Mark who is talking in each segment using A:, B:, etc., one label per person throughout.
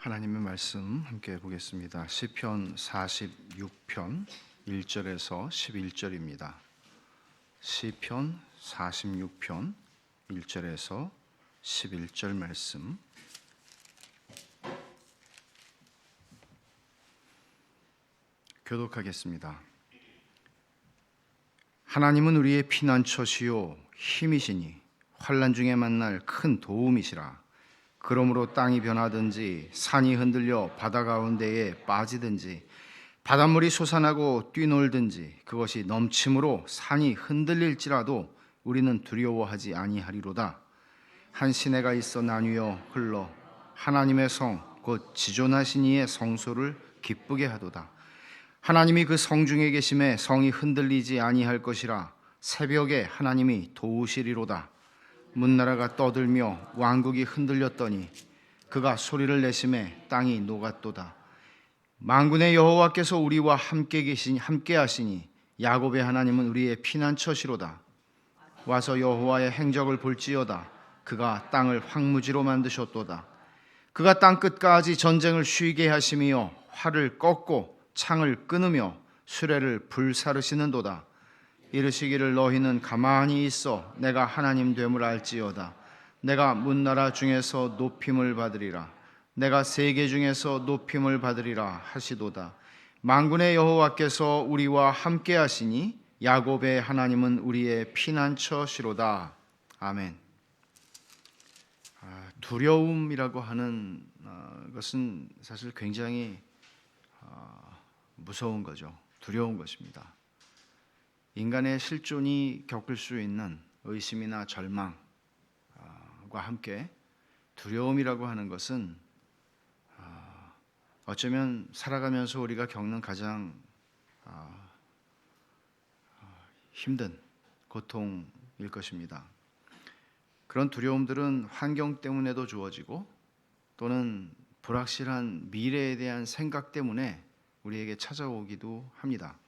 A: 하나님의 말씀 함께 보겠습니다. 시편 46편 1절에서 11절입니다. 시편 46편 1절에서 11절 말씀 교독하겠습니다. 하나님은 우리의 피난처시요 힘이시니 환난 중에 만날 큰 도움이시라. 그러므로 땅이 변하든지 산이 흔들려 바다 가운데에 빠지든지 바닷물이 솟아나고 뛰놀든지 그것이 넘침으로 산이 흔들릴지라도 우리는 두려워하지 아니하리로다. 한 시내가 있어 나뉘어 흘러 하나님의 성 곧 지존하신 이의 성소를 기쁘게 하도다. 하나님이 그 성 중에 계심에 성이 흔들리지 아니할 것이라. 새벽에 하나님이 도우시리로다. 문나라가 떠들며 왕국이 흔들렸더니 그가 소리를 내심에 땅이 녹았도다. 만군의 여호와께서 우리와 함께 하시니 야곱의 하나님은 우리의 피난처시로다. 와서 여호와의 행적을 볼지어다. 그가 땅을 황무지로 만드셨도다. 그가 땅 끝까지 전쟁을 쉬게 하시며 활을 꺾고 창을 끊으며 수레를 불사르시는도다. 이르시기를 너희는 가만히 있어 내가 하나님 됨을 알지어다. 내가 문나라 중에서 높임을 받으리라. 내가 세계 중에서 높임을 받으리라 하시도다. 만군의 여호와께서 우리와 함께 하시니 야곱의 하나님은 우리의 피난처시로다. 아멘. 두려움이라고 하는 것은 사실 굉장히 무서운 거죠. 두려운 것입니다. 인간의 실존이 겪을 수 있는 의심이나 절망과 함께 두려움이라고 하는 것은 어쩌면 살아가면서 우리가 겪는 가장 힘든 고통일 것입니다. 그런 두려움들은 환경 때문에도 주어지고 또는 불확실한 미래에 대한 생각 때문에 우리에게 찾아오기도 합니다.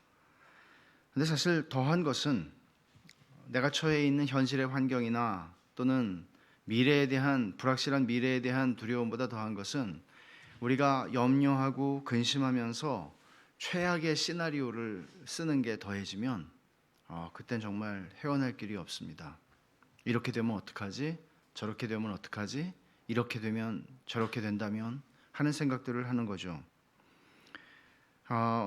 A: 근데 사실 더한 것은 내가 처해 있는 현실의 환경이나 또는 미래에 대한 불확실한 미래에 대한 두려움보다 더한 것은 우리가 염려하고 근심하면서 최악의 시나리오를 쓰는 게 더해지면 그땐 정말 헤어날 길이 없습니다. 이렇게 되면 어떡하지? 저렇게 되면 어떡하지? 이렇게 되면 저렇게 된다면 하는 생각들을 하는 거죠.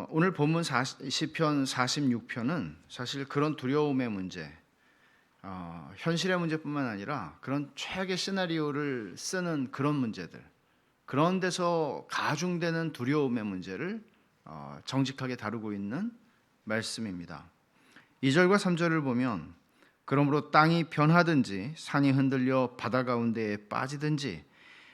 A: 오늘 본문 시편 46편은 사실 그런 두려움의 문제, 현실의 문제뿐만 아니라 그런 최악의 시나리오를 쓰는 그런 문제들, 그런 데서 가중되는 두려움의 문제를 정직하게 다루고 있는 말씀입니다. 2절과 3절을 보면 그러므로 땅이 변하든지 산이 흔들려 바다 가운데에 빠지든지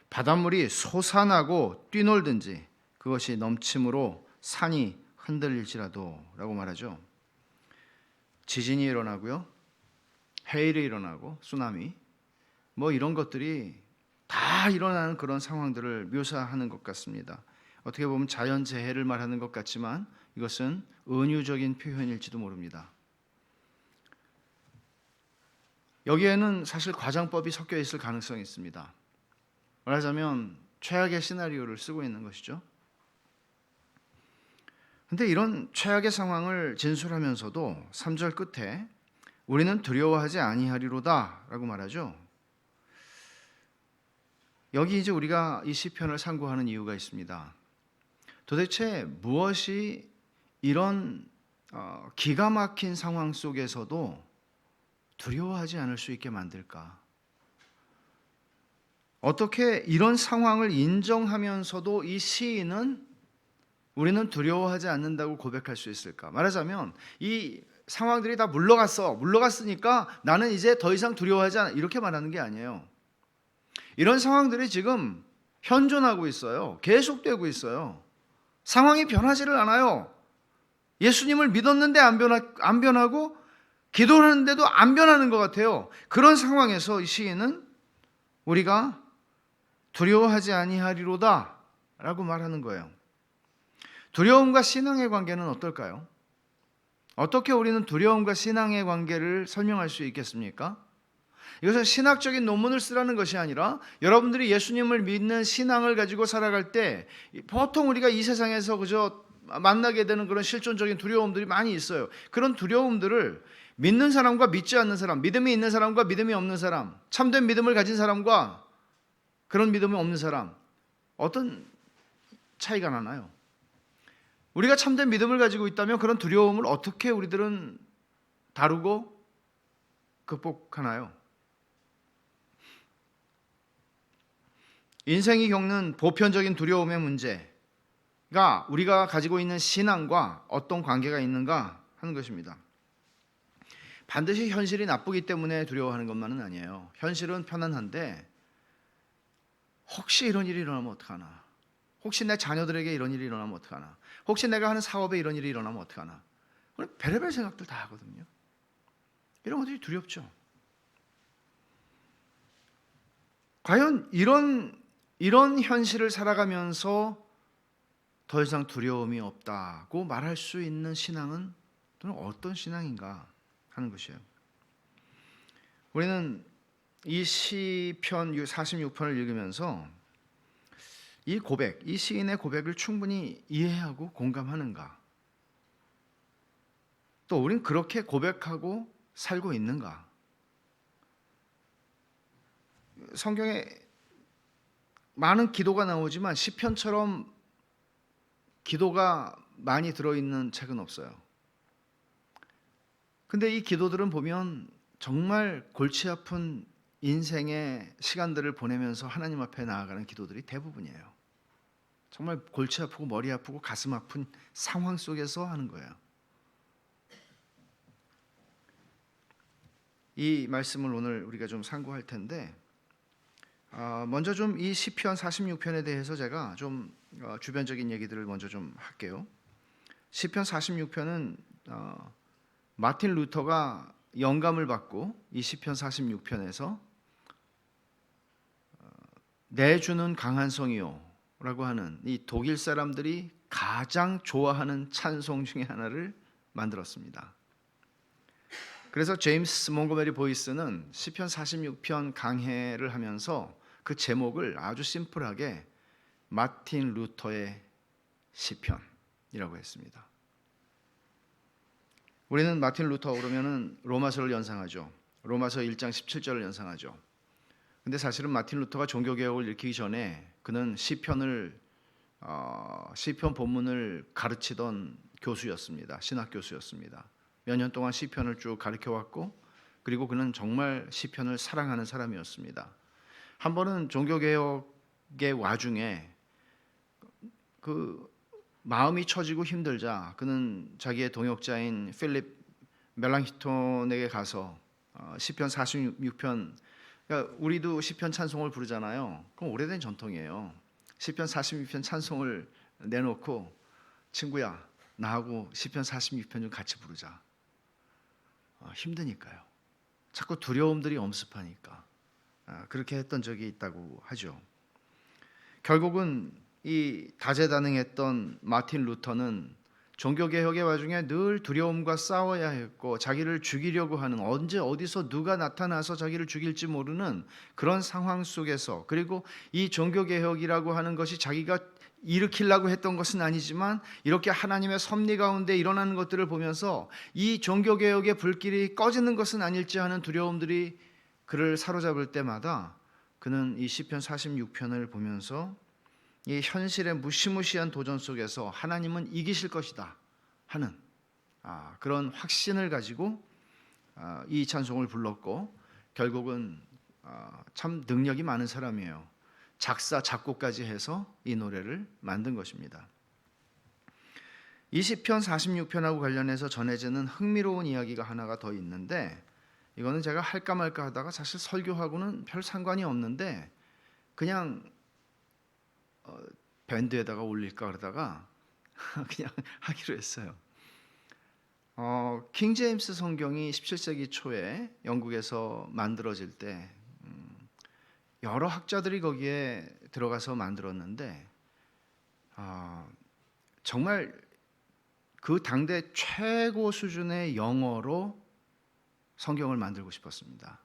A: 바닷물이 솟아나고 뛰놀든지 그것이 넘침으로 산이 흔들릴지라도 라고 말하죠. 지진이 일어나고요, 해일이 일어나고 쓰나미 이런 것들이 다 일어나는 그런 상황들을 묘사하는 것 같습니다. 어떻게 보면 자연재해를 말하는 것 같지만 이것은 은유적인 표현일지도 모릅니다. 여기에는 사실 과장법이 섞여 있을 가능성이 있습니다. 말하자면 최악의 시나리오를 쓰고 있는 것이죠. 근데 이런 최악의 상황을 진술하면서도 3절 끝에 우리는 두려워하지 아니하리로다 라고 말하죠. 여기 이제 우리가 이 시편을 상고하는 이유가 있습니다. 도대체 무엇이 이런 기가 막힌 상황 속에서도 두려워하지 않을 수 있게 만들까? 어떻게 이런 상황을 인정하면서도 이 시인은 우리는 두려워하지 않는다고 고백할 수 있을까? 말하자면 이 상황들이 다 물러갔으니까 나는 이제 더 이상 두려워하지 않아, 이렇게 말하는 게 아니에요. 이런 상황들이 지금 현존하고 있어요. 계속되고 있어요. 상황이 변하지를 않아요. 예수님을 믿었는데 안 변하고 기도를 하는데도 안 변하는 것 같아요. 그런 상황에서 이 시인은 우리가 두려워하지 아니하리로다 라고 말하는 거예요. 두려움과 신앙의 관계는 어떨까요? 어떻게 우리는 두려움과 신앙의 관계를 설명할 수 있겠습니까? 이것은 신학적인 논문을 쓰라는 것이 아니라 여러분들이 예수님을 믿는 신앙을 가지고 살아갈 때 보통 우리가 이 세상에서 그저 만나게 되는 그런 실존적인 두려움들이 많이 있어요. 그런 두려움들을 믿는 사람과 믿지 않는 사람, 믿음이 있는 사람과 믿음이 없는 사람, 참된 믿음을 가진 사람과 그런 믿음이 없는 사람, 어떤 차이가 나나요? 우리가 참된 믿음을 가지고 있다면 그런 두려움을 어떻게 우리들은 다루고 극복하나요? 인생이 겪는 보편적인 두려움의 문제가 우리가 가지고 있는 신앙과 어떤 관계가 있는가 하는 것입니다. 반드시 현실이 나쁘기 때문에 두려워하는 것만은 아니에요. 현실은 편안한데 혹시 이런 일이 일어나면 어떡하나? 혹시 내 자녀들에게 이런 일이 일어나면 어떡하나? 혹시 내가 하는 사업에 이런 일이 일어나면 어떡하나? 별의별 생각들 다 하거든요. 이런 것들이 두렵죠. 과연 이런 현실을 살아가면서 더 이상 두려움이 없다고 말할 수 있는 신앙은 또는 어떤 신앙인가 하는 것이에요. 우리는 이 시편 46편을 읽으면서 이 고백, 이 시인의 고백을 충분히 이해하고 공감하는가? 또 우린 그렇게 고백하고 살고 있는가? 성경에 많은 기도가 나오지만 시편처럼 기도가 많이 들어있는 책은 없어요. 근데 이 기도들은 보면 정말 골치 아픈 인생의 시간들을 보내면서 하나님 앞에 나아가는 기도들이 대부분이에요. 정말 골치 아프고 머리 아프고 가슴 아픈 상황 속에서 하는 거예요. 이 말씀을 오늘 우리가 좀 상고할 텐데 먼저 좀 이 시편 46편에 대해서 제가 좀 주변적인 얘기들을 먼저 좀 할게요. 시편 46편은 마틴 루터가 영감을 받고 이 시편 46편에서 내주는 강한 성이요 라고 하는 이 독일 사람들이 가장 좋아하는 찬송 중에 하나를 만들었습니다. 그래서 제임스 몽고메리 보이스는 시편 46편 강해를 하면서 그 제목을 아주 심플하게 마틴 루터의 시편이라고 했습니다. 우리는 마틴 루터 그러면은 로마서를 연상하죠. 로마서 1장 17절을 연상하죠. 근데 사실은 마틴 루터가 종교개혁을 일으키기 전에 그는 시편 본문을 가르치던 교수였습니다. 신학 교수였습니다. 몇 년 동안 시편을 쭉 가르쳐왔고 그리고 그는 정말 시편을 사랑하는 사람이었습니다. 한 번은 종교개혁의 와중에 그 마음이 처지고 힘들자 그는 자기의 동역자인 필립 멜랑히톤에게 가서 시편 46편, 그러니까 우리도 시편 찬송을 부르잖아요. 그럼 오래된 전통이에요. 시편 46편 찬송을 내놓고 친구야 나하고 시편 46편 좀 같이 부르자. 힘드니까요. 자꾸 두려움들이 엄습하니까 그렇게 했던 적이 있다고 하죠. 결국은 이 다재다능했던 마틴 루터는 종교개혁의 와중에 늘 두려움과 싸워야 했고 자기를 죽이려고 하는 언제 어디서 누가 나타나서 자기를 죽일지 모르는 그런 상황 속에서 그리고 이 종교개혁이라고 하는 것이 자기가 일으키려고 했던 것은 아니지만 이렇게 하나님의 섭리 가운데 일어나는 것들을 보면서 이 종교개혁의 불길이 꺼지는 것은 아닐지 하는 두려움들이 그를 사로잡을 때마다 그는 이 시편 46편을 보면서 이 현실의 무시무시한 도전 속에서 하나님은 이기실 것이다 하는 그런 확신을 가지고 이 찬송을 불렀고 결국은 참 능력이 많은 사람이에요. 작사 작곡까지 해서 이 노래를 만든 것입니다. 이 시편 46편하고 관련해서 전해지는 흥미로운 이야기가 하나가 더 있는데 이거는 제가 할까 말까 하다가 사실 설교하고는 별 상관이 없는데 그냥 밴드에다가 올릴까 그러다가 그냥 하기로 했어요. 킹 제임스 성경이 17세기 초에 영국에서 만들어질 때 여러 학자들이 거기에 들어가서 만들었는데 정말 그 당대 최고 수준의 영어로 성경을 만들고 싶었습니다.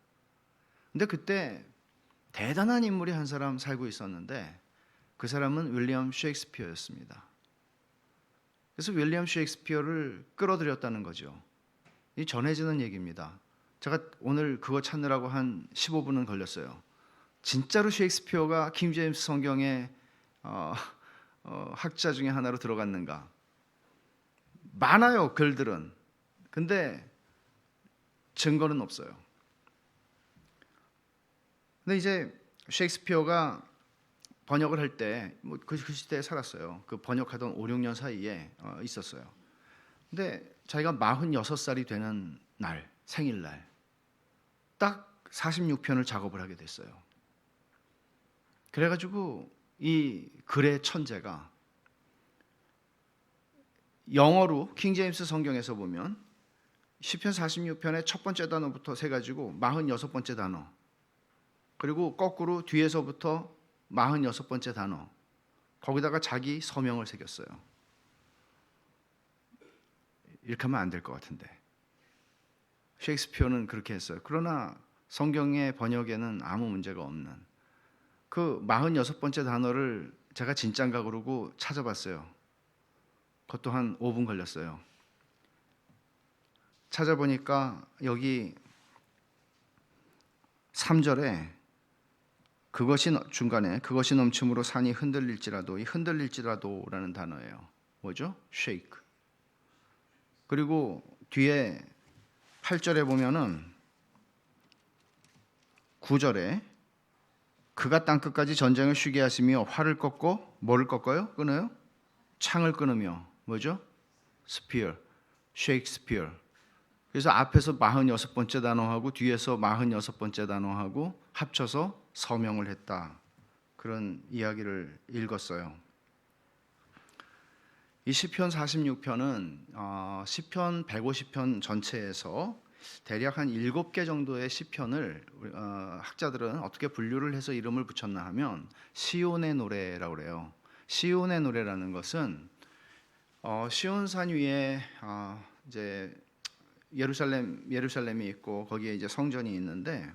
A: 근데 그때 대단한 인물이 한 사람 살고 있었는데 그 사람은 윌리엄 셰익스피어였습니다. 그래서 윌리엄 셰익스피어를 끌어들였다는 거죠. 이 전해지는 얘기입니다. 제가 오늘 그거 찾느라고 한 15분은 걸렸어요. 진짜로 셰익스피어가 킹 제임스 성경의 학자 중에 하나로 들어갔는가? 많아요, 글들은. 근데 증거는 없어요. 근데 이제 셰익스피어가 번역을 할 때 그 시대에 살았어요. 그 번역하던 5, 6년 사이에 있었어요. 근데 자기가 46살이 되는 날, 생일날 딱 46편을 작업을 하게 됐어요. 그래가지고 이 글의 천재가 영어로 킹 제임스 성경에서 보면 시편 46편의 첫 번째 단어부터 세가지고 46번째 단어, 그리고 거꾸로 뒤에서부터 46번째 단어, 거기다가 자기 서명을 새겼어요. 이렇게 하면 안 될 것 같은데 셰익스피어는 그렇게 했어요. 그러나 성경의 번역에는 아무 문제가 없는 그 46번째 단어를 제가 진짠가 그러고 찾아봤어요. 그것도 한 5분 걸렸어요. 찾아보니까 여기 3절에 중간에 그것이 넘침으로 산이 흔들릴지라도, 이 흔들릴지라도라는 단어예요. 뭐죠? shake. 그리고 뒤에 8절에 보면은 9절에 그가 땅끝까지 전쟁을 쉬게 하시며 활을 꺾고 뭐를 꺾어요? 끊어요? 창을 끊으며 뭐죠? spear, 셰익스피어. 그래서 앞에서 46번째 단어하고 뒤에서 46번째 단어하고 합쳐서 서명을 했다. 그런 이야기를 읽었어요. 이 시편 46편은 시편 150편 전체에서 대략 한 7개 정도의 시편을 학자들은 어떻게 분류를 해서 이름을 붙였나 하면 시온의 노래라고 그래요. 시온의 노래라는 것은 시온산 위에 이제 예루살렘이 있고 거기에 이제 성전이 있는데,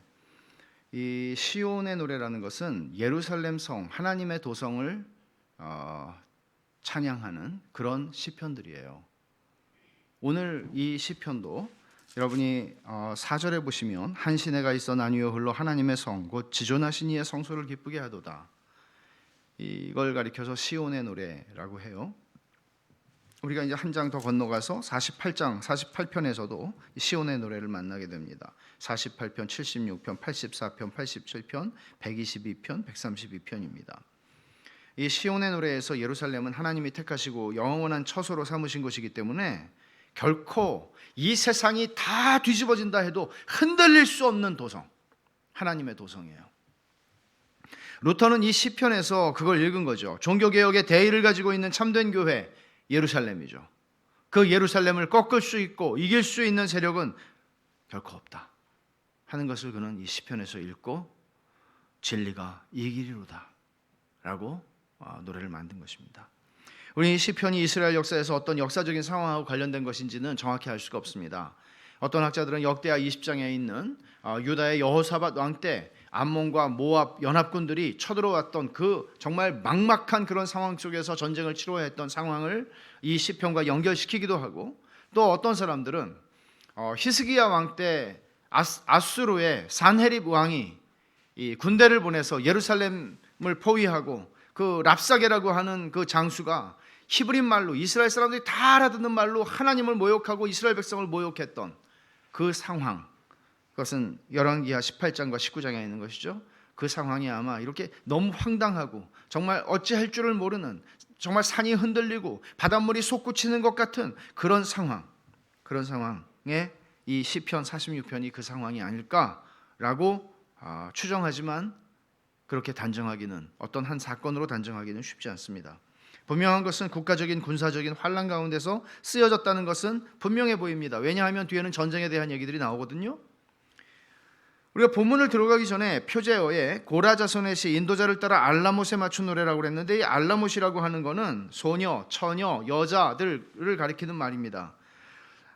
A: 이 시온의 노래라는 것은 예루살렘 성, 하나님의 도성을 찬양하는 그런 시편들이에요. 오늘 이 시편도 여러분이 4절에 보시면 한 시내가 있어 나뉘어 흘러 하나님의 성 곧 지존하신 이의 성소를 기쁘게 하도다. 이걸 가리켜서 시온의 노래라고 해요. 우리가 이제 한 장 더 건너가서 48편에서도 시온의 노래를 만나게 됩니다. 48편, 76편, 84편, 87편, 122편, 132편입니다. 이 시온의 노래에서 예루살렘은 하나님이 택하시고 영원한 처소로 삼으신 곳이기 때문에 결코 이 세상이 다 뒤집어진다 해도 흔들릴 수 없는 도성, 하나님의 도성이에요. 루터는 이 시편에서 그걸 읽은 거죠. 종교개혁의 대의를 가지고 있는 참된 교회 예루살렘이죠. 그 예루살렘을 꺾을 수 있고 이길 수 있는 세력은 결코 없다 하는 것을 그는 이 시편에서 읽고 진리가 이기리로다 라고 노래를 만든 것입니다. 우리 이 시편이 이스라엘 역사에서 어떤 역사적인 상황하고 관련된 것인지는 정확히 알 수가 없습니다. 어떤 학자들은 역대하 20장에 있는 유다의 여호사밧 왕 때 암몬과 모압 연합군들이 쳐들어왔던 그 정말 막막한 그런 상황 속에서 전쟁을 치러야 했던 상황을 이 시편과 연결시키기도 하고, 또 어떤 사람들은 히스기야 왕 때 아수르의 산헤립 왕이 이 군대를 보내서 예루살렘을 포위하고 그 랍사게라고 하는 그 장수가 히브리 말로 이스라엘 사람들이 다 알아듣는 말로 하나님을 모욕하고 이스라엘 백성을 모욕했던 그 상황, 그것은 열왕기하 18장과 19장에 있는 것이죠. 그 상황이 아마 이렇게 너무 황당하고 정말 어찌할 줄을 모르는, 정말 산이 흔들리고 바닷물이 솟구치는 것 같은 그런 상황에 이 시편 46편이 그 상황이 아닐까라고 추정하지만 그렇게 단정하기는, 어떤 한 사건으로 단정하기는 쉽지 않습니다. 분명한 것은 국가적인 군사적인 환란 가운데서 쓰여졌다는 것은 분명해 보입니다. 왜냐하면 뒤에는 전쟁에 대한 얘기들이 나오거든요. 우리가 본문을 들어가기 전에 표제어에 고라 자손의 시 인도자를 따라 알라못에 맞춘 노래라고 그랬는데, 이 알라못이라고 하는 것은 소녀, 처녀, 여자들을 가리키는 말입니다.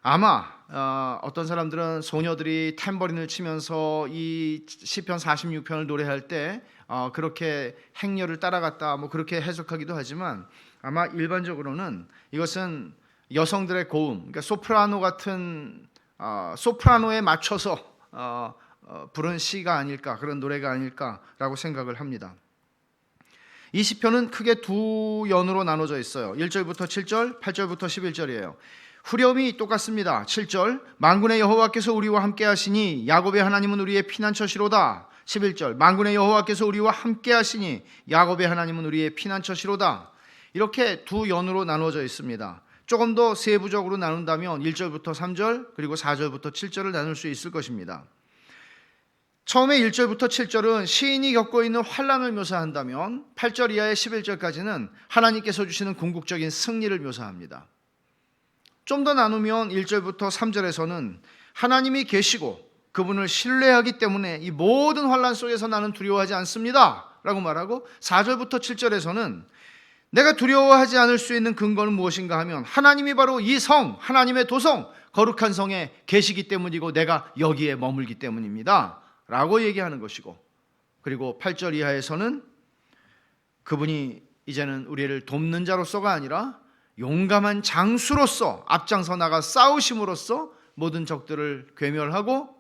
A: 아마 어떤 사람들은 소녀들이 탬버린을 치면서 이 시편 46편을 노래할 때 그렇게 행렬을 따라갔다 뭐 그렇게 해석하기도 하지만 아마 일반적으로는 이것은 여성들의 고음, 그러니까 소프라노 같은 소프라노에 맞춰서 부른 시가 아닐까, 그런 노래가 아닐까라고 생각을 합니다. 이 시편은 크게 두 연으로 나눠져 있어요. 1절부터 7절, 8절부터 11절이에요. 후렴이 똑같습니다. 7절, 만군의 여호와께서 우리와 함께 하시니 야곱의 하나님은 우리의 피난처시로다. 11절, 만군의 여호와께서 우리와 함께 하시니 야곱의 하나님은 우리의 피난처시로다. 이렇게 두 연으로 나눠져 있습니다. 조금 더 세부적으로 나눈다면 1절부터 3절 그리고 4절부터 7절을 나눌 수 있을 것입니다. 처음에 1절부터 7절은 시인이 겪고 있는 환난을 묘사한다면 8절 이하의 11절까지는 하나님께서 주시는 궁극적인 승리를 묘사합니다. 좀 더 나누면 1절부터 3절에서는 하나님이 계시고 그분을 신뢰하기 때문에 이 모든 환난 속에서 나는 두려워하지 않습니다 라고 말하고, 4절부터 7절에서는 내가 두려워하지 않을 수 있는 근거는 무엇인가 하면 하나님이 바로 이 성, 하나님의 도성, 거룩한 성에 계시기 때문이고 내가 여기에 머물기 때문입니다 라고 얘기하는 것이고, 그리고 8절 이하에서는 그분이 이제는 우리를 돕는 자로서가 아니라 용감한 장수로서 앞장서 나가 싸우심으로써 모든 적들을 괴멸하고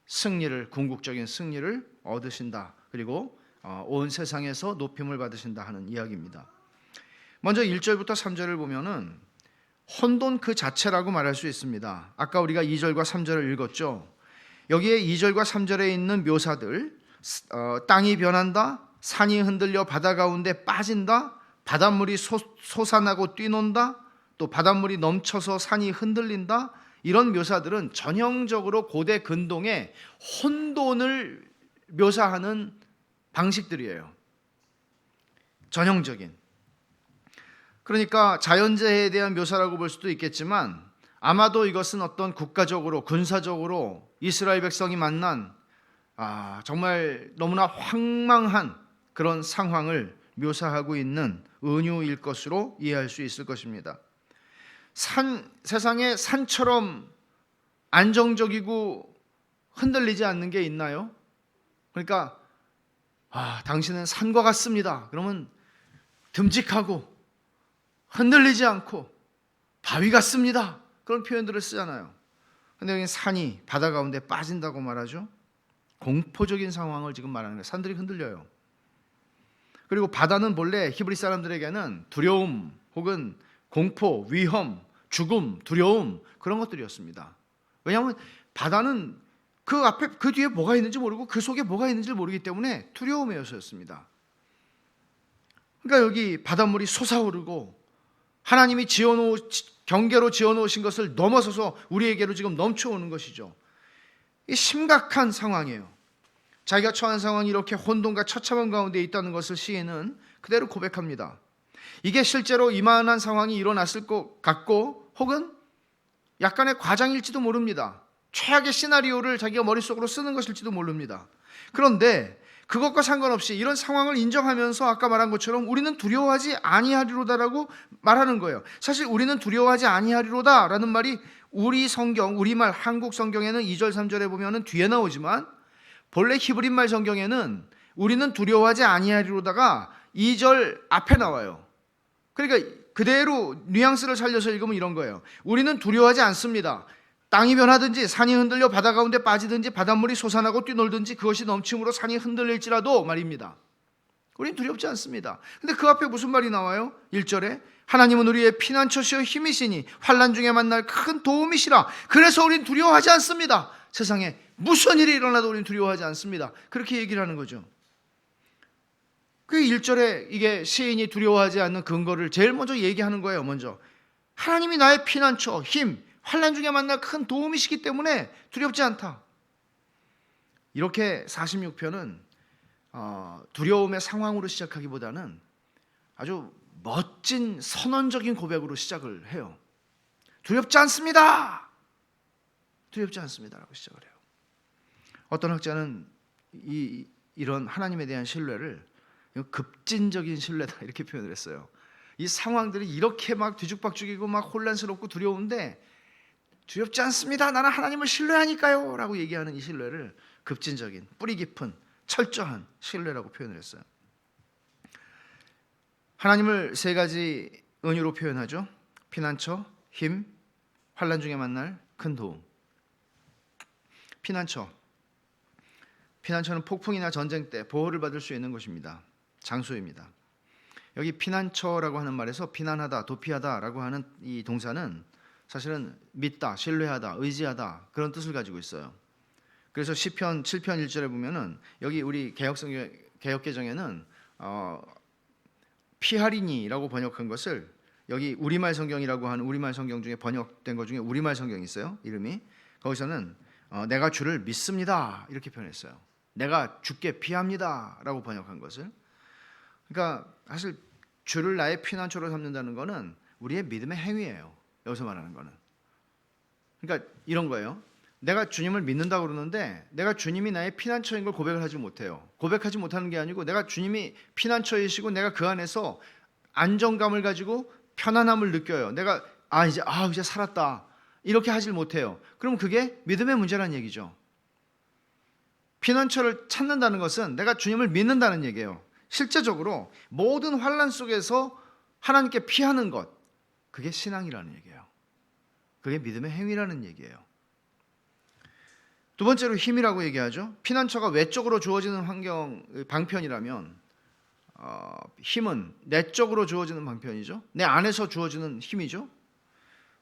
A: 승리를, 궁극적인 승리를 얻으신다, 그리고 온 세상에서 높임을 받으신다 하는 이야기입니다. 먼저 1절부터 3절을 보면은 혼돈 그 자체라고 말할 수 있습니다. 아까 우리가 2절과 3절을 읽었죠. 여기에 2절과 3절에 있는 묘사들, 땅이 변한다, 산이 흔들려 바다 가운데 빠진다, 바닷물이 솟아나고 뛰논다, 또 바닷물이 넘쳐서 산이 흔들린다, 이런 묘사들은 전형적으로 고대 근동의 혼돈을 묘사하는 방식들이에요. 전형적인. 그러니까 자연재해에 대한 묘사라고 볼 수도 있겠지만 아마도 이것은 어떤 국가적으로, 군사적으로 이스라엘 백성이 만난 정말 너무나 황망한 그런 상황을 묘사하고 있는 은유일 것으로 이해할 수 있을 것입니다. 세상에 산처럼 안정적이고 흔들리지 않는 게 있나요? 그러니까 당신은 산과 같습니다. 그러면 듬직하고 흔들리지 않고 바위 같습니다. 그런 표현들을 쓰잖아요. 근데 여기 산이 바다 가운데 빠진다고 말하죠. 공포적인 상황을 지금 말하는 거예요. 산들이 흔들려요. 그리고 바다는 본래 히브리 사람들에게는 두려움 혹은 공포, 위험, 죽음, 두려움, 그런 것들이었습니다. 왜냐하면 바다는 그 앞에, 그 뒤에 뭐가 있는지 모르고 그 속에 뭐가 있는지 모르기 때문에 두려움의 요소였습니다. 그러니까 여기 바닷물이 솟아오르고 하나님이 경계로 지어놓으신 것을 넘어서서 우리에게로 지금 넘쳐오는 것이죠. 이 심각한 상황이에요. 자기가 처한 상황이 이렇게 혼돈과 처참함 가운데 있다는 것을 시인은 그대로 고백합니다. 이게 실제로 이만한 상황이 일어났을 것 같고 혹은 약간의 과장일지도 모릅니다. 최악의 시나리오를 자기가 머릿속으로 쓰는 것일지도 모릅니다. 그런데 그것과 상관없이 이런 상황을 인정하면서 아까 말한 것처럼 우리는 두려워하지 아니하리로다라고 말하는 거예요. 사실 우리는 두려워하지 아니하리로다라는 말이 우리 성경, 우리말 한국 성경에는 2절 3절에 보면은 뒤에 나오지만 본래 히브리말 성경에는 우리는 두려워하지 아니하리로다가 2절 앞에 나와요. 그러니까 그대로 뉘앙스를 살려서 읽으면 이런 거예요. 우리는 두려워하지 않습니다. 땅이 변하든지 산이 흔들려 바다 가운데 빠지든지 바닷물이 솟아나고 뛰놀든지 그것이 넘침으로 산이 흔들릴지라도 말입니다. 우리는 두렵지 않습니다. 근데 그 앞에 무슨 말이 나와요? 1절에 하나님은 우리의 피난처시여 힘이시니 환난 중에 만날 큰 도움이시라. 그래서 우리는 두려워하지 않습니다. 세상에 무슨 일이 일어나도 우리는 두려워하지 않습니다. 그렇게 얘기를 하는 거죠. 그 1절에 이게 시인이 두려워하지 않는 근거를 제일 먼저 얘기하는 거예요. 먼저 하나님이 나의 피난처, 힘, 환난 중에 만날 큰 도움이시기 때문에 두렵지 않다. 이렇게 46편은 두려움의 상황으로 시작하기보다는 아주 멋진 선언적인 고백으로 시작을 해요. 두렵지 않습니다. 두렵지 않습니다라고 시작을 해요. 어떤 학자는 이런 하나님에 대한 신뢰를 급진적인 신뢰다 이렇게 표현을 했어요. 이 상황들이 이렇게 막 뒤죽박죽이고 막 혼란스럽고 두려운데
B: 두렵지 않습니다. 나는 하나님을 신뢰하니까요 라고 얘기하는 이 신뢰를 급진적인 뿌리 깊은 철저한 신뢰라고 표현을 했어요. 하나님을 세 가지 은유로 표현하죠. 피난처, 힘, 환난 중에 만날 큰 도움. 피난처는 폭풍이나 전쟁 때 보호를 받을 수 있는 곳입니다. 장소입니다. 여기 피난처라고 하는 말에서 피난하다, 도피하다라고 하는 이 동사는 사실은 믿다, 신뢰하다, 의지하다 그런 뜻을 가지고 있어요. 그래서 시편 7편 1절에 보면은 여기 우리 개역개정에는 피하리니라고 번역한 것을 여기 우리말 성경이라고 하는 우리말 성경 중에 번역된 것 중에 우리말 성경이 있어요. 이름이 거기서는 내가 주를 믿습니다 이렇게 표현했어요. 내가 주께 피합니다라고 번역한 것을. 그러니까 사실 주를 나의 피난처로 삼는다는 것은 우리의 믿음의 행위예요. 여기서 말하는 것은. 그러니까 이런 거예요. 내가 주님을 믿는다고 그러는데 내가 주님이 나의 피난처인 걸 고백을 하지 못해요. 고백하지 못하는 게 아니고 내가 주님이 피난처이시고 내가 그 안에서 안정감을 가지고 편안함을 느껴요. 내가 이제 살았다 이렇게 하질 못해요. 그럼 그게 믿음의 문제라는 얘기죠. 피난처를 찾는다는 것은 내가 주님을 믿는다는 얘기예요. 실제적으로 모든 환난 속에서 하나님께 피하는 것, 그게 신앙이라는 얘기예요. 그게 믿음의 행위라는 얘기예요. 두 번째로 힘이라고 얘기하죠. 피난처가 외적으로 주어지는 방편이라면 힘은 내적으로 주어지는 방편이죠. 내 안에서 주어지는 힘이죠.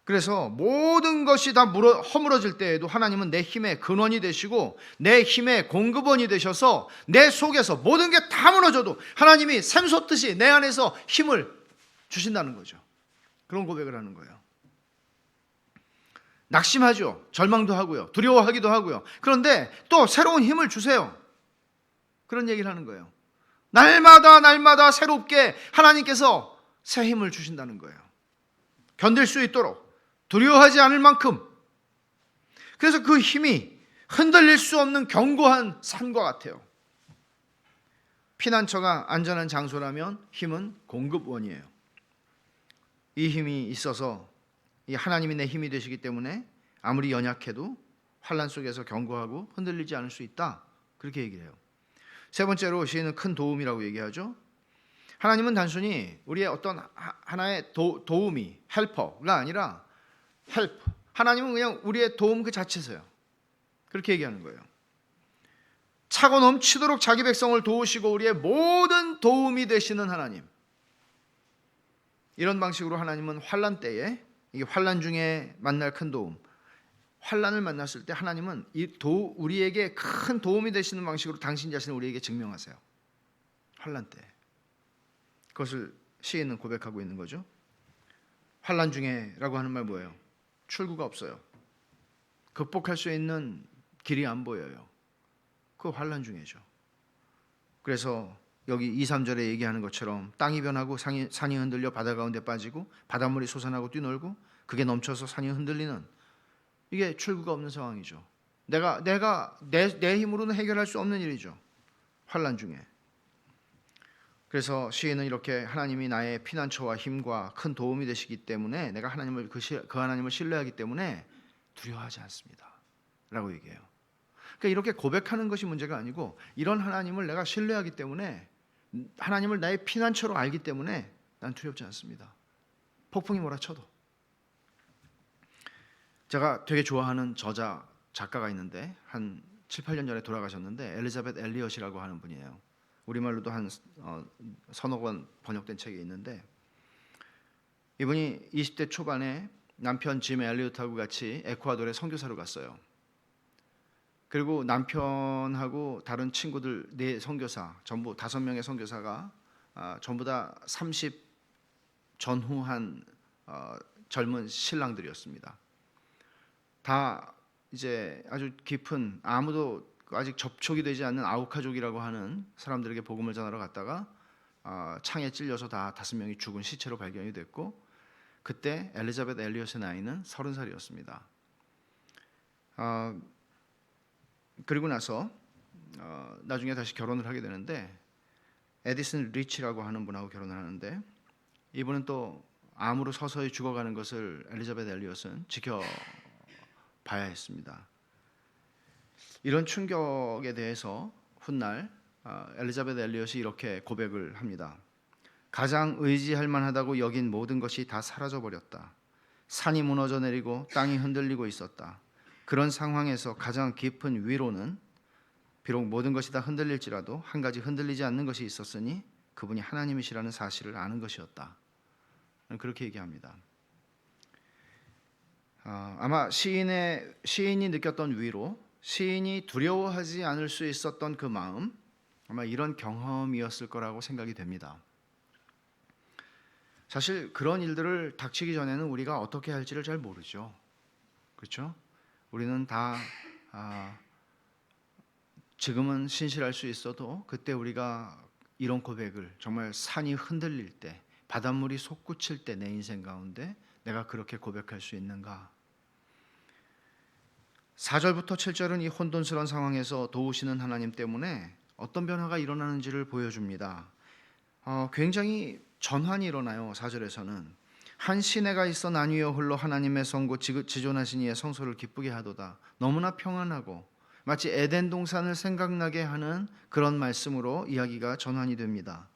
B: 그래서 모든 것이 다 허물어질 때에도 하나님은 내 힘의 근원이 되시고 내 힘의 공급원이 되셔서 내 속에서 모든 게 다 무너져도 하나님이 샘솟듯이 내 안에서 힘을 주신다는 거죠. 그런 고백을 하는 거예요. 낙심하죠. 절망도 하고요. 두려워하기도 하고요. 그런데 또 새로운 힘을 주세요. 그런 얘기를 하는 거예요. 날마다 새롭게 하나님께서 새 힘을 주신다는 거예요. 견딜 수 있도록 두려워하지 않을 만큼. 그래서 그 힘이 흔들릴 수 없는 견고한 산과 같아요. 피난처가 안전한 장소라면 힘은 공급원이에요. 이 힘이 있어서 이 하나님이 내 힘이 되시기 때문에 아무리 연약해도 환난 속에서 견고하고 흔들리지 않을 수 있다. 그렇게 얘기를 해요. 세 번째로 시인은 큰 도움이라고 얘기하죠. 하나님은 단순히 우리의 어떤 하나의 도움이 헬퍼가 아니라 하나님은 그냥 우리의 도움 그 자체세요. 그렇게 얘기하는 거예요. 차고 넘치도록 자기 백성을 도우시고 우리의 모든 도움이 되시는 하나님. 이런 방식으로 하나님은 환난 때에 이게 환난 중에 만날 큰 도움, 환난을 만났을 때 하나님은 우리에게 큰 도움이 되시는 방식으로 당신 자신을 우리에게 증명하세요. 환난 때. 그것을 시인은 고백하고 있는 거죠. 환난 중에라고 하는 말 뭐예요? 출구가 없어요. 극복할 수 있는 길이 안 보여요. 그 환난 중에죠. 그래서 여기 2, 3절에 얘기하는 것처럼 땅이 변하고 산이 흔들려 바다 가운데 빠지고 바닷물이 솟아나고 뛰놀고 그게 넘쳐서 산이 흔들리는, 이게 출구가 없는 상황이죠. 내가 내 힘으로는 해결할 수 없는 일이죠. 환난 중에. 그래서 시인은 이렇게 하나님이 나의 피난처와 힘과 큰 도움이 되시기 때문에 내가 그 하나님을 신뢰하기 때문에 두려워하지 않습니다 라고 얘기해요. 그러니까 이렇게 고백하는 것이 문제가 아니고 이런 하나님을 내가 신뢰하기 때문에, 하나님을 나의 피난처로 알기 때문에 난 두렵지 않습니다. 폭풍이 몰아쳐도. 제가 되게 좋아하는 작가가 있는데 한 7, 8년 전에 돌아가셨는데 엘리자벳 엘리엇이라고 하는 분이에요. 우리말로도 한 서너 권 번역된 책이 있는데, 이분이 20대 초반에 남편 짐 엘리엇하고 같이 에콰도르에 선교사로 갔어요. 그리고 남편하고 다른 친구들 4선교사 전부 5명의 선교사가 전부 다 30 전후한 젊은 신랑들이었습니다. 다 이제 아주 깊은, 아무도 아직 접촉이 되지 않는 아우카족이라고 하는 사람들에게 복음을 전하러 갔다가 창에 찔려서 다 5명이 죽은 시체로 발견이 됐고, 그때 엘리자벳 엘리엇의 나이는 30살이었습니다. 그리고 나서 나중에 다시 결혼을 하게 되는데 에디슨 리치라고 하는 분하고 결혼을 하는데, 이분은 또 암으로 서서히 죽어가는 것을 엘리자벳 엘리엇은 봐야 했습니다. 이런 충격에 대해서 훗날 엘리자베트 엘리엇이 이렇게 고백을 합니다. 가장 의지할 만하다고 여긴 모든 것이 다 사라져 버렸다. 산이 무너져 내리고 땅이 흔들리고 있었다. 그런 상황에서 가장 깊은 위로는 비록 모든 것이 다 흔들릴지라도 한 가지 흔들리지 않는 것이 있었으니 그분이 하나님이시라는 사실을 아는 것이었다. 그렇게 얘기합니다. 아마 시인이 느꼈던 위로, 시인이 두려워하지 않을 수 있었던 그 마음, 아마 이런 경험이었을 거라고 생각이 됩니다. 사실 그런 일들을 닥치기 전에는 우리가 어떻게 할지를 잘 모르죠. 그렇죠? 우리는 다 지금은 신실할 수 있어도 그때 우리가 이런 고백을 정말 산이 흔들릴 때, 바닷물이 솟구칠 때 내 인생 가운데 내가 그렇게 고백할 수 있는가? 4절부터 7절은 이 혼돈스러운 상황에서 도우시는 하나님 때문에 어떤 변화가 일어나는지를 보여줍니다. 굉장히 전환이 일어나요. 4절에서는 한 시내가 있어 나뉘어 흘러 하나님의 성고 지존하신 이의 성소를 기쁘게 하도다. 너무나 평안하고 마치 에덴 동산을 생각나게 하는 그런 말씀으로 이야기가 전환이 됩니다.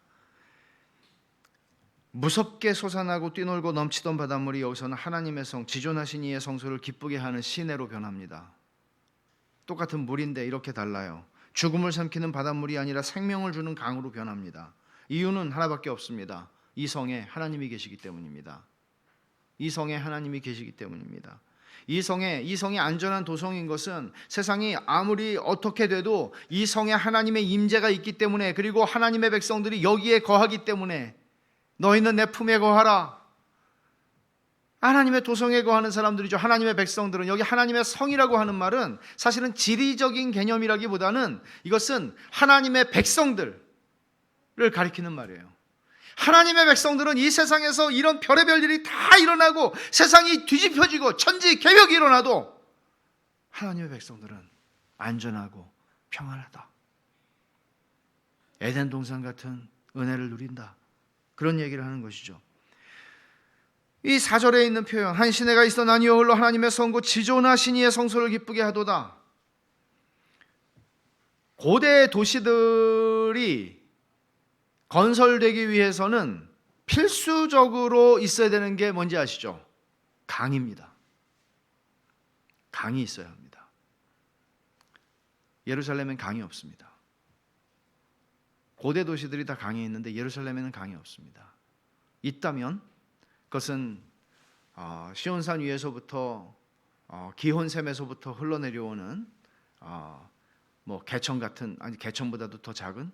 B: 무섭게 솟아나고 뛰놀고 넘치던 바닷물이 여기서는 하나님의 성, 지존하신 이의 성소를 기쁘게 하는 시내로 변합니다. 똑같은 물인데 이렇게 달라요. 죽음을 삼키는 바닷물이 아니라 생명을 주는 강으로 변합니다. 이유는 하나밖에 없습니다. 이 성에 하나님이 계시기 때문입니다. 이 성에 하나님이 계시기 때문입니다. 이 성이 안전한 도성인 것은 세상이 아무리 어떻게 돼도 이 성에 하나님의 임재가 있기 때문에, 그리고 하나님의 백성들이 여기에 거하기 때문에 너희는 내 품에 거하라. 하나님의 도성에 거하는 사람들이죠. 하나님의 백성들은. 여기 하나님의 성이라고 하는 말은 사실은 지리적인 개념이라기보다는 이것은 하나님의 백성들을 가리키는 말이에요. 하나님의 백성들은 이 세상에서 이런 별의별 일이 다 일어나고 세상이 뒤집혀지고 천지개벽이 일어나도 하나님의 백성들은 안전하고 평안하다. 에덴 동산 같은 은혜를 누린다. 그런 얘기를 하는 것이죠. 이 4절에 있는 표현, 한 시내가 있어 나뉘어 흘러 하나님의 성고 지존하신 이의 성소를 기쁘게 하도다. 고대 도시들이 건설되기 위해서는 필수적으로 있어야 되는 게 뭔지 아시죠? 강입니다. 강이 있어야 합니다. 예루살렘엔 강이 없습니다. 고대 도시들이 다 강이 있는데 예루살렘에는 강이 없습니다. 있다면 그것은 시온산 위에서부터 기혼샘에서부터 흘러내려오는 뭐 개천 같은, 아니 개천보다도 더 작은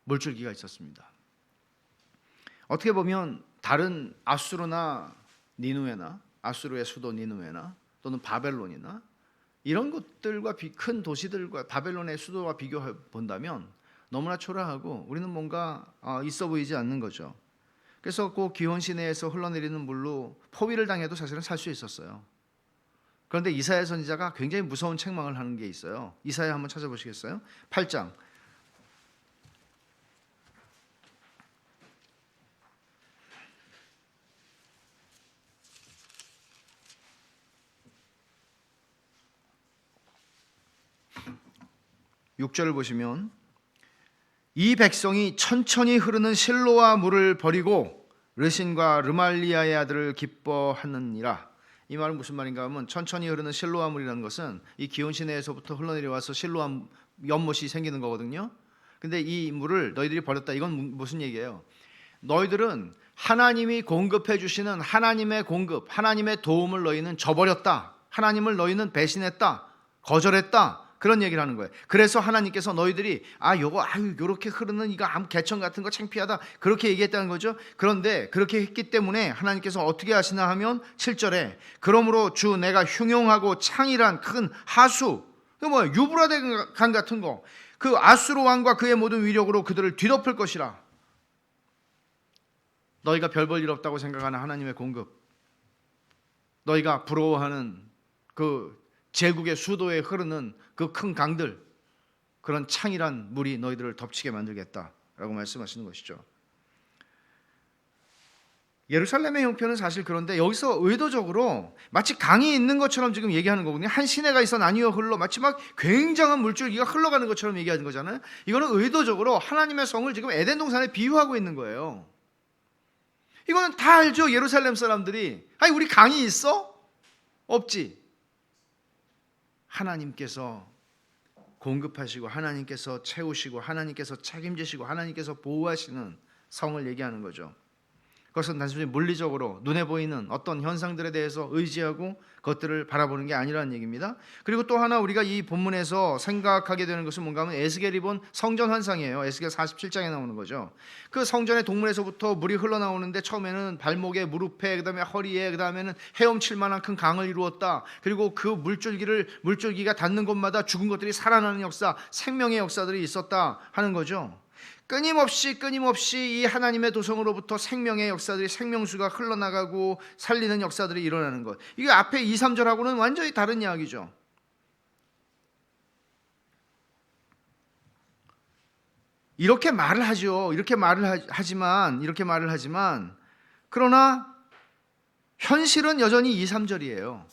B: 물줄기가 있었습니다. 어떻게 보면 다른 아수르나 니누에나, 아수르의 수도 니누에나 또는 바벨론이나 이런 것들과 큰 도시들과 바벨론의 수도와 비교해 본다면 너무나 초라하고 우리는 뭔가 있어 보이지 않는 거죠. 그래서 그 기혼 시내에서 흘러내리는 물로 포위를 당해도 사실은 살 수 있었어요. 그런데 이사야 선지자가 굉장히 무서운 책망을 하는 게 있어요. 이사야 한번 찾아보시겠어요? 8장 6절을 보시면 이 백성이 천천히 흐르는 실로아 물을 버리고 르신과 르말리아의 아들을 기뻐하느니라. 이 말은 무슨 말인가 하면 천천히 흐르는 실로아 물이라는 것은 이 기온 시내에서부터 흘러내려와서 실로아 연못이 생기는 거거든요. 근데 이 물을 너희들이 버렸다. 이건 무슨 얘기예요? 너희들은 하나님이 공급해 주시는 하나님의 공급, 하나님의 도움을 너희는 저버렸다. 하나님을 너희는 배신했다. 거절했다. 그런 얘기를 하는 거예요. 그래서 하나님께서 너희들이 요렇게 흐르는 이거 개천 같은 거 창피하다. 그렇게 얘기했다는 거죠. 그런데 그렇게 했기 때문에 하나님께서 어떻게 하시나 하면 7절에 그러므로 주 내가 흉용하고 창이란 큰 하수, 유브라데 강 같은 거, 그 아수르 왕과 그의 모든 위력으로 그들을 뒤덮을 것이라. 너희가 별 볼 일 없다고 생각하는 하나님의 공급, 너희가 부러워하는 그 제국의 수도에 흐르는 그 큰 강들, 그런 창이란 물이 너희들을 덮치게 만들겠다라고 말씀하시는 것이죠. 예루살렘의 형편은 사실 그런데 여기서 의도적으로 마치 강이 있는 것처럼 지금 얘기하는 거거든요. 한 시내가 있어 나뉘어 흘러 마치 막 굉장한 물줄기가 흘러가는 것처럼 얘기하는 거잖아요. 이거는 의도적으로 하나님의 성을 지금 에덴 동산에 비유하고 있는 거예요. 이거는 다 알죠. 예루살렘 사람들이. 아니 우리 강이 있어? 없지. 하나님께서 공급하시고 하나님께서 채우시고 하나님께서 책임지시고 하나님께서 보호하시는 성을 얘기하는 거죠. 그것은 단순히 물리적으로 눈에 보이는 어떤 현상들에 대해서 의지하고 그것들을 바라보는 게 아니라는 얘기입니다. 그리고 또 하나 우리가 이 본문에서 생각하게 되는 것은 뭔가 하면 에스겔이 본 성전 환상이에요. 에스겔 47장에 나오는 거죠. 그 성전의 동문에서부터 물이 흘러나오는데 처음에는 발목에, 무릎에, 그다음에 허리에, 그다음에는 헤엄칠 만한 큰 강을 이루었다. 그리고 그 물줄기가 닿는 곳마다 죽은 것들이 살아나는 역사, 생명의 역사들이 있었다 하는 거죠. 끊임없이 이 하나님의 도성으로부터 생명의 역사들이, 생명수가 흘러나가고 살리는 역사들이 일어나는 것. 이게 앞에 2, 3절하고는 완전히 다른 이야기죠. 이렇게 말을 하죠. 이렇게 말을 하지만 그러나 현실은 여전히 2, 3절이에요.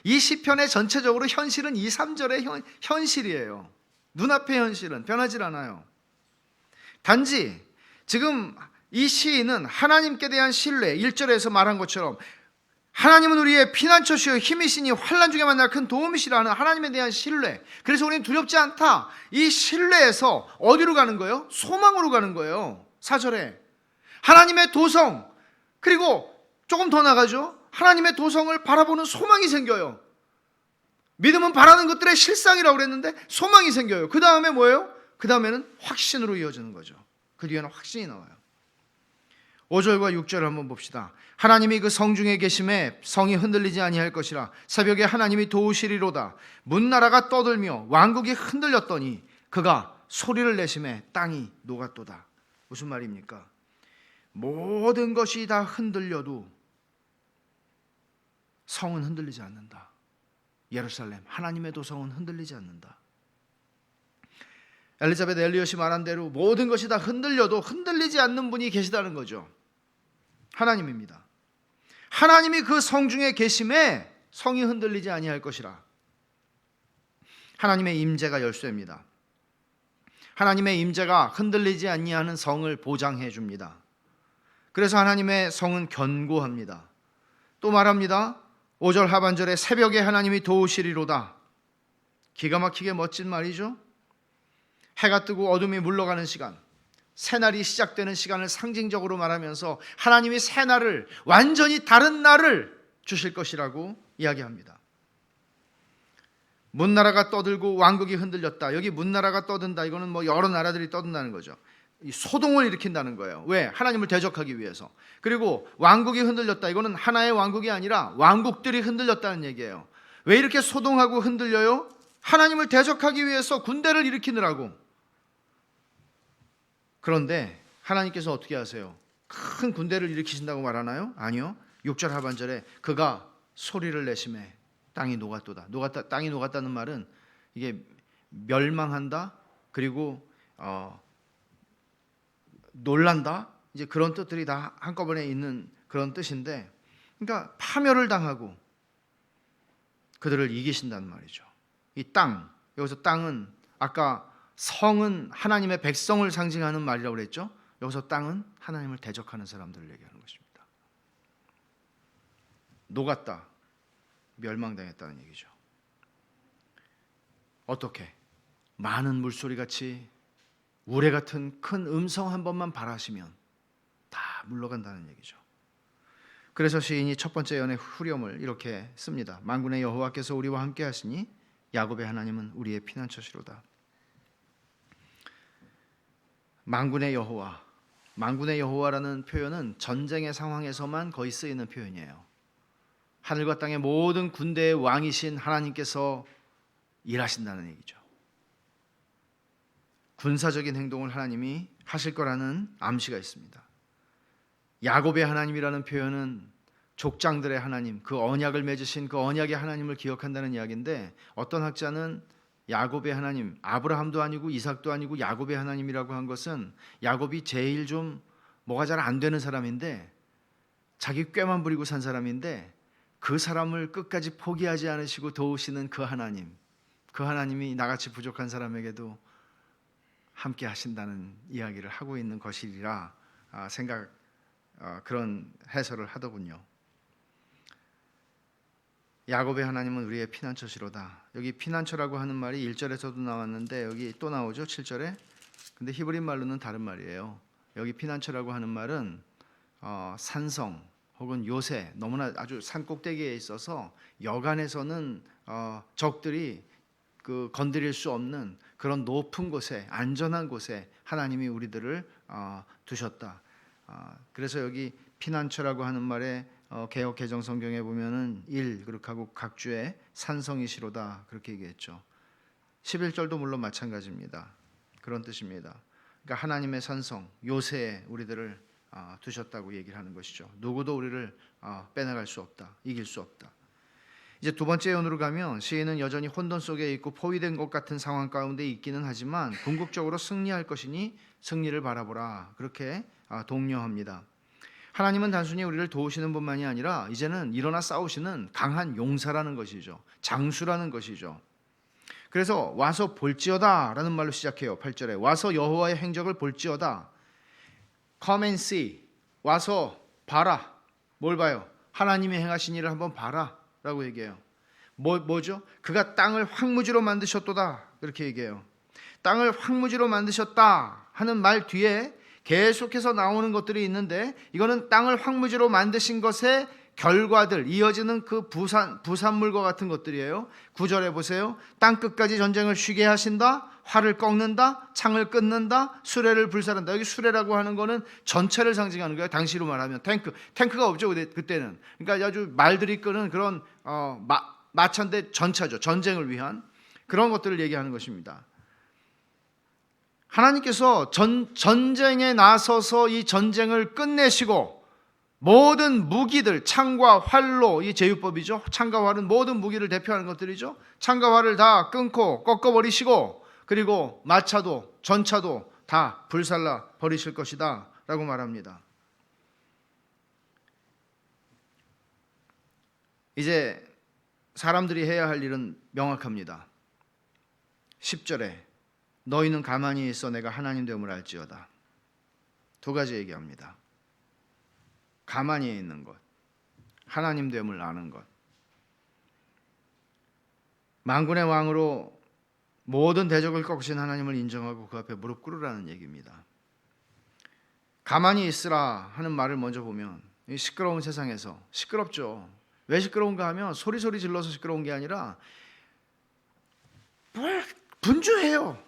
B: 이 시편의 전체적으로 현실은 2, 3절의 현실이에요. 눈앞의 현실은 변하질 않아요. 단지 지금 이 시인은 하나님께 대한 신뢰, 1절에서 말한 것처럼 하나님은 우리의 피난처시요 힘이시니 환난 중에 만날 큰 도움이시라는 하나님에 대한 신뢰. 그래서 우리는 두렵지 않다. 이 신뢰에서 어디로 가는 거예요? 소망으로 가는 거예요. 4절에 하나님의 도성, 그리고 조금 더 나가죠. 하나님의 도성을 바라보는 소망이 생겨요. 믿음은 바라는 것들의 실상이라고 그랬는데 소망이 생겨요. 그 다음에 뭐예요? 그 다음에는 확신으로 이어지는 거죠. 그 뒤에는 확신이 나와요. 5절과 6절을 한번 봅시다. 하나님이 그 성중에 계심에 성이 흔들리지 아니할 것이라. 새벽에 하나님이 도우시리로다. 문나라가 떠들며 왕국이 흔들렸더니 그가 소리를 내심에 땅이 녹았도다. 무슨 말입니까? 모든 것이 다 흔들려도 성은 흔들리지 않는다. 예루살렘, 하나님의 도성은 흔들리지 않는다. 엘리자베트 엘리엇이 말한 대로 모든 것이 다 흔들려도 흔들리지 않는 분이 계시다는 거죠. 하나님입니다. 하나님이 그 성중에 계심에 성이 흔들리지 아니할 것이라. 하나님의 임재가 열쇠입니다. 하나님의 임재가 흔들리지 아니하는 성을 보장해 줍니다. 그래서 하나님의 성은 견고합니다. 또 말합니다. 5절 하반절에 새벽에 하나님이 도우시리로다. 기가 막히게 멋진 말이죠. 해가 뜨고 어둠이 물러가는 시간, 새날이 시작되는 시간을 상징적으로 말하면서 하나님이 새날을, 완전히 다른 날을 주실 것이라고 이야기합니다. 문나라가 떠들고 왕국이 흔들렸다. 여기 문나라가 떠든다. 이거는 뭐 여러 나라들이 떠든다는 거죠. 이 소동을 일으킨다는 거예요. 왜? 하나님을 대적하기 위해서. 그리고 왕국이 흔들렸다. 이거는 하나의 왕국이 아니라 왕국들이 흔들렸다는 얘기예요. 왜 이렇게 소동하고 흔들려요? 하나님을 대적하기 위해서 군대를 일으키느라고. 그런데 하나님께서 어떻게 하세요? 큰 군대를 일으키신다고 말하나요? 아니요. 6절 하반절에 그가 소리를 내심에 땅이 녹았도다. 땅이 녹았다는 말은 이게 멸망한다, 그리고 놀란다, 이제 그런 뜻들이 다 한꺼번에 있는 그런 뜻인데, 그러니까 파멸을 당하고 그들을 이기신다는 말이죠. 이 땅, 여기서 땅은 아까 성은 하나님의 백성을 상징하는 말이라고 그랬죠. 여기서 땅은 하나님을 대적하는 사람들을 얘기하는 것입니다. 녹았다, 멸망당했다는 얘기죠. 어떻게? 많은 물소리같이 우레 같은 큰 음성 한 번만 발하시면 다 물러간다는 얘기죠. 그래서 시인이 첫 번째 연의 후렴을 이렇게 씁니다. 만군의 여호와께서 우리와 함께 하시니 야곱의 하나님은 우리의 피난처시로다. 만군의 여호와, 만군의 여호와라는 표현은 전쟁의 상황에서만 거의 쓰이는 표현이에요. 하늘과 땅의 모든 군대의 왕이신 하나님께서 일하신다는 얘기죠. 군사적인 행동을 하나님이 하실 거라는 암시가 있습니다. 야곱의 하나님이라는 표현은 족장들의 하나님, 그 언약을 맺으신 그 언약의 하나님을 기억한다는 이야기인데, 어떤 학자는 야곱의 하나님, 아브라함도 아니고 이삭도 아니고 야곱의 하나님이라고 한 것은 야곱이 제일 좀 뭐가 잘 안 되는 사람인데 자기 꾀만 부리고 산 사람인데 그 사람을 끝까지 포기하지 않으시고 도우시는 그 하나님, 그 하나님이 나같이 부족한 사람에게도 함께 하신다는 이야기를 하고 있는 것이리라 그런 해설을 하더군요. 야곱의 하나님은 우리의 피난처시로다. 여기 피난처라고 하는 말이 1절에서도 나왔는데 여기 또 나오죠, 7절에. 근데 히브리 말로는 다른 말이에요. 여기 피난처라고 하는 말은 산성 혹은 요새, 너무나 아주 산 꼭대기에 있어서 여간에서는 적들이 건드릴 수 없는 그런 높은 곳에, 안전한 곳에 하나님이 우리들을 두셨다. 그래서 여기 피난처라고 하는 말에 개역 개정 성경에 보면은 그렇게 하고 각주의 산성이시로다 그렇게 얘기했죠. 11절도 물론 마찬가지입니다. 그런 뜻입니다. 그러니까 하나님의 산성, 요새에 우리들을 두셨다고 얘기를 하는 것이죠. 누구도 우리를 빼나갈 수 없다, 이길 수 없다. 이제 두 번째 예언으로 가면 시인은 여전히 혼돈 속에 있고 포위된 것 같은 상황 가운데 있기는 하지만 궁극적으로 승리할 것이니 승리를 바라보라 그렇게 독려합니다. 하나님은 단순히 우리를 도우시는 분만이 아니라 이제는 일어나 싸우시는 강한 용사라는 것이죠. 장수라는 것이죠. 그래서 와서 볼지어다 라는 말로 시작해요. 8절에 와서 여호와의 행적을 볼지어다. Come and see. 와서 봐라. 뭘 봐요? 하나님이 행하신 일을 한번 봐라 라고 얘기해요. 뭐죠? 그가 땅을 황무지로 만드셨도다 그렇게 얘기해요. 땅을 황무지로 만드셨다 하는 말 뒤에 계속해서 나오는 것들이 있는데 이거는 땅을 황무지로 만드신 것의 결과들, 이어지는 그 부산물과 같은 것들이에요. 9절에 보세요. 땅 끝까지 전쟁을 쉬게 하신다. 활을 꺾는다. 창을 끊는다. 수레를 불살한다. 여기 수레라고 하는 거는 전차를 상징하는 거예요. 당시로 말하면 탱크가 없죠 그때는. 그러니까 아주 말들이 끄는 그런 마차인데 전차죠. 전쟁을 위한 그런 것들을 얘기하는 것입니다. 하나님께서 전쟁에 나서서 이 전쟁을 끝내시고 모든 무기들, 창과 활로, 이 제휴법이죠. 창과 활은 모든 무기를 대표하는 것들이죠. 창과 활을 다 끊고 꺾어버리시고 그리고 마차도 전차도 다 불살라 버리실 것이다 라고 말합니다. 이제 사람들이 해야 할 일은 명확합니다. 10절에 너희는 가만히 있어 내가 하나님 됨을 알지어다. 두 가지 얘기합니다. 가만히 있는 것, 하나님 됨을 아는 것. 만군의 왕으로 모든 대적을 꺾으신 하나님을 인정하고 그 앞에 무릎 꿇으라는 얘기입니다. 가만히 있으라 하는 말을 먼저 보면 이 시끄러운 세상에서 시끄럽죠. 왜 시끄러운가 하면 소리 질러서 시끄러운 게 아니라 뭘 분주해요.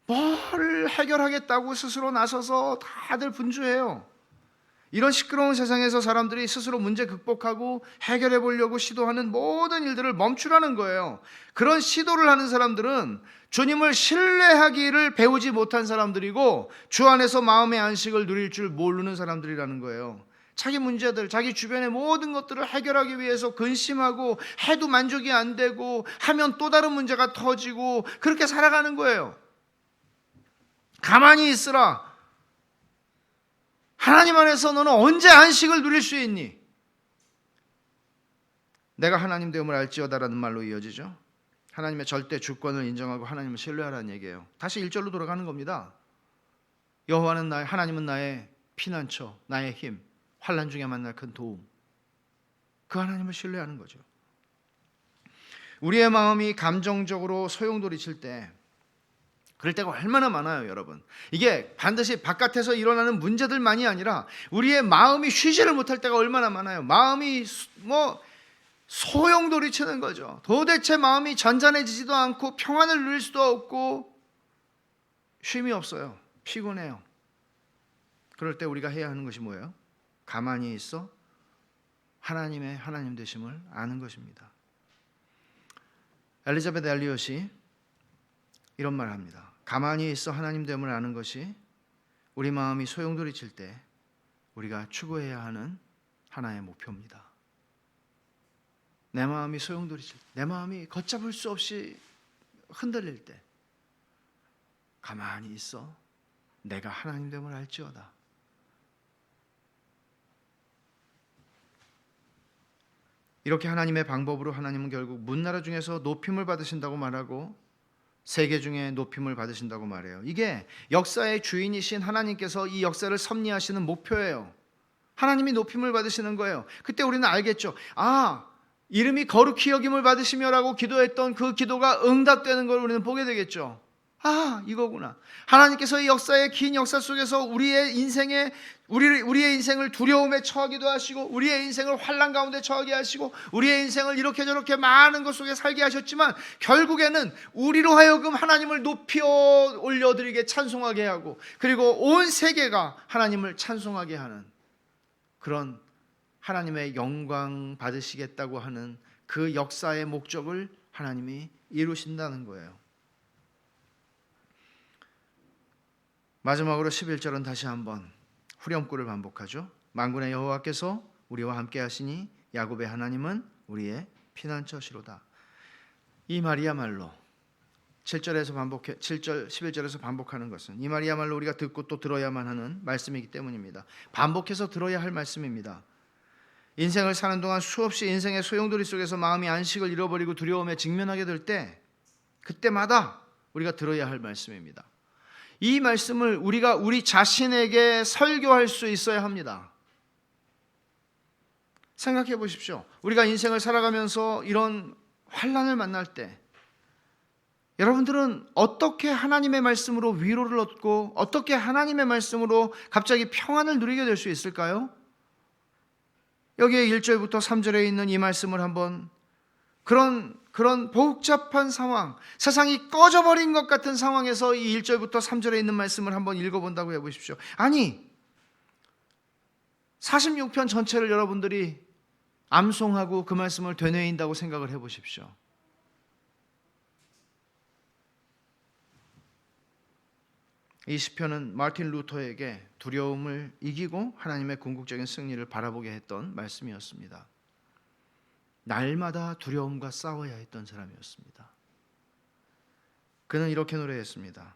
B: 뭘 해결하겠다고 스스로 나서서 다들 분주해요. 이런 시끄러운 세상에서 사람들이 스스로 문제 극복하고 해결해 보려고 시도하는 모든 일들을 멈추라는 거예요. 그런 시도를 하는 사람들은 주님을 신뢰하기를 배우지 못한 사람들이고 주 안에서 마음의 안식을 누릴 줄 모르는 사람들이라는 거예요. 자기 문제들, 자기 주변의 모든 것들을 해결하기 위해서 근심하고 해도 만족이 안 되고 하면 또 다른 문제가 터지고 그렇게 살아가는 거예요. 가만히 있으라. 하나님 안에서 너는 언제 안식을 누릴 수 있니? 내가 하나님 되음을 알지어다라는 말로 이어지죠. 하나님의 절대 주권을 인정하고 하나님을 신뢰하라는 얘기예요. 다시 1절로 돌아가는 겁니다. 여호와는 하나님은 나의 피난처, 나의 힘, 환난 중에 만날 큰 도움. 그 하나님을 신뢰하는 거죠. 우리의 마음이 감정적으로 소용돌이칠 때 그럴 때가 얼마나 많아요, 여러분. 이게 반드시 바깥에서 일어나는 문제들만이 아니라 우리의 마음이 쉬지를 못할 때가 얼마나 많아요. 마음이 소용돌이치는 거죠. 도대체 마음이 잔잔해지지도 않고 평안을 누릴 수도 없고 쉼이 없어요. 피곤해요. 그럴 때 우리가 해야 하는 것이 뭐예요? 가만히 있어 하나님의 하나님 되심을 아는 것입니다. 엘리자베트 엘리엇이 이런 말을 합니다. 가만히 있어 하나님 됨을 아는 것이 우리 마음이 소용돌이칠 때 우리가 추구해야 하는 하나의 목표입니다. 내 마음이 소용돌이칠 때, 내 마음이 걷잡을 수 없이 흔들릴 때 가만히 있어 내가 하나님 됨을 알지어다. 이렇게 하나님의 방법으로 하나님은 결국 문나라 중에서 높임을 받으신다고 말하고 세계 중에 높임을 받으신다고 말해요. 이게 역사의 주인이신 하나님께서 이 역사를 섭리하시는 목표예요. 하나님이 높임을 받으시는 거예요. 그때 우리는 알겠죠. 이름이 거룩히 여김을 받으시며라고 기도했던 그 기도가 응답되는 걸 우리는 보게 되겠죠. 이거구나. 하나님께서 이 역사의 긴 역사 속에서 우리의 인생을 두려움에 처하기도 하시고, 우리의 인생을 환난 가운데 처하게 하시고, 우리의 인생을 이렇게 저렇게 많은 것 속에 살게 하셨지만 결국에는 우리로 하여금 하나님을 높이 올려드리게 찬송하게 하고, 그리고 온 세계가 하나님을 찬송하게 하는 그런 하나님의 영광 받으시겠다고 하는 그 역사의 목적을 하나님이 이루신다는 거예요. 마지막으로 11절은 다시 한번 후렴구를 반복하죠. 만군의 여호와께서 우리와 함께 하시니 야곱의 하나님은 우리의 피난처시로다. 이 말이야말로 7절 11절에서 반복하는 것은 이 말이야말로 우리가 듣고 또 들어야만 하는 말씀이기 때문입니다. 반복해서 들어야 할 말씀입니다. 인생을 사는 동안 수없이 인생의 소용돌이 속에서 마음이 안식을 잃어버리고 두려움에 직면하게 될 때, 그때마다 우리가 들어야 할 말씀입니다. 이 말씀을 우리가 우리 자신에게 설교할 수 있어야 합니다. 생각해 보십시오. 우리가 인생을 살아가면서 이런 환난을 만날 때 여러분들은 어떻게 하나님의 말씀으로 위로를 얻고 어떻게 하나님의 말씀으로 갑자기 평안을 누리게 될 수 있을까요? 여기에 1절부터 3절에 있는 이 말씀을 한번 그런 복잡한 상황, 세상이 꺼져버린 것 같은 상황에서 이 1절부터 3절에 있는 말씀을 한번 읽어본다고 해보십시오. 아니, 46편 전체를 여러분들이 암송하고 그 말씀을 되뇌인다고 생각을 해보십시오. 이 시편은 마틴 루터에게 두려움을 이기고 하나님의 궁극적인 승리를 바라보게 했던 말씀이었습니다. 날마다 두려움과 싸워야 했던 사람이었습니다. 그는 이렇게 노래했습니다.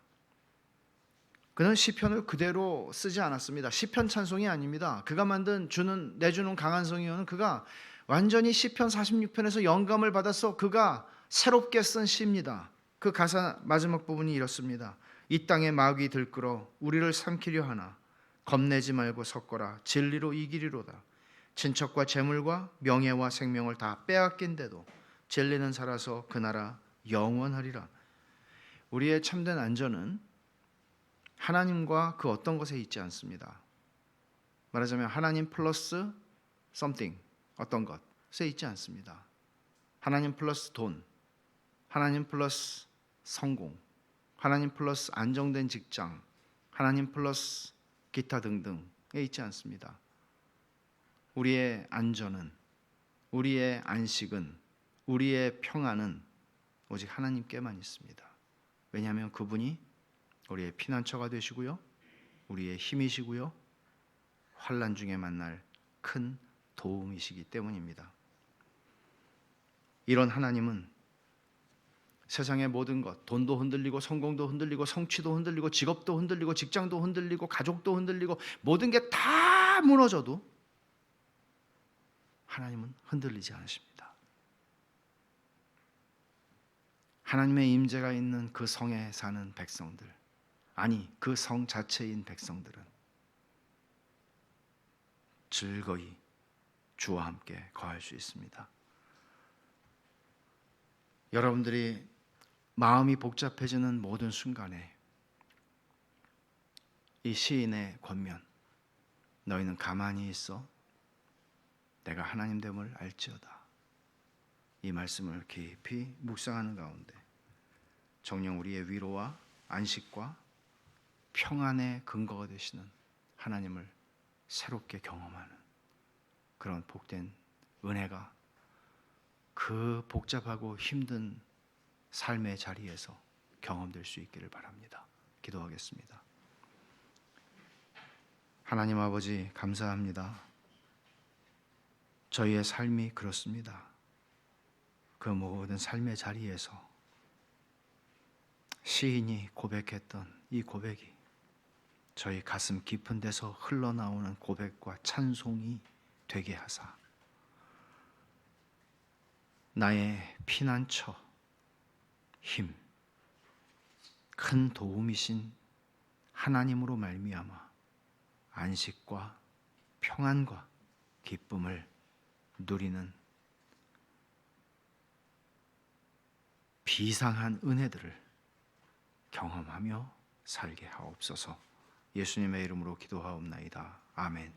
B: 그는 시편을 그대로 쓰지 않았습니다. 시편 찬송이 아닙니다. 그가 내주는 강한 성이어는 그가 완전히 시편 46편에서 영감을 받아서 그가 새롭게 쓴 시입니다. 그 가사 마지막 부분이 이렇습니다. 이 땅에 마귀 들끓어 우리를 삼키려 하나 겁내지 말고 섰거라 진리로 이기리로다. 친척과 재물과 명예와 생명을 다 빼앗긴데도 진리는 살아서 그 나라 영원하리라. 우리의 참된 안전은 하나님과 그 어떤 것에 있지 않습니다. 말하자면 하나님 플러스 something, 어떤 것에 있지 않습니다. 하나님 플러스 돈, 하나님 플러스 성공, 하나님 플러스 안정된 직장, 하나님 플러스 기타 등등에 있지 않습니다. 우리의 안전은, 우리의 안식은, 우리의 평안은 오직 하나님께만 있습니다. 왜냐하면 그분이 우리의 피난처가 되시고요, 우리의 힘이시고요, 환난 중에 만날 큰 도움이시기 때문입니다. 이런 하나님은 세상의 모든 것, 돈도 흔들리고 성공도 흔들리고 성취도 흔들리고 직업도 흔들리고 직장도 흔들리고 가족도 흔들리고 모든 게 다 무너져도 하나님은 흔들리지 않으십니다. 하나님의 임재가 있는 그 성에 사는 백성들, 아니 그 성 자체인 백성들은 즐거이 주와 함께 거할 수 있습니다. 여러분들이 마음이 복잡해지는 모든 순간에 이 시인의 권면, 너희는 가만히 있어 내가 하나님됨을 알지어다, 이 말씀을 깊이 묵상하는 가운데 정녕 우리의 위로와 안식과 평안의 근거가 되시는 하나님을 새롭게 경험하는 그런 복된 은혜가 그 복잡하고 힘든 삶의 자리에서 경험될 수 있기를 바랍니다. 기도하겠습니다. 하나님 아버지, 감사합니다. 저희의 삶이 그렇습니다. 그 모든 삶의 자리에서 시인이 고백했던 이 고백이 저희 가슴 깊은 데서 흘러나오는 고백과 찬송이 되게 하사
A: 나의 피난처, 힘, 큰 도움이신 하나님으로 말미암아 안식과 평안과 기쁨을 누리는 비상한 은혜들을 경험하며 살게 하옵소서. 예수님의 이름으로 기도하옵나이다. 아멘.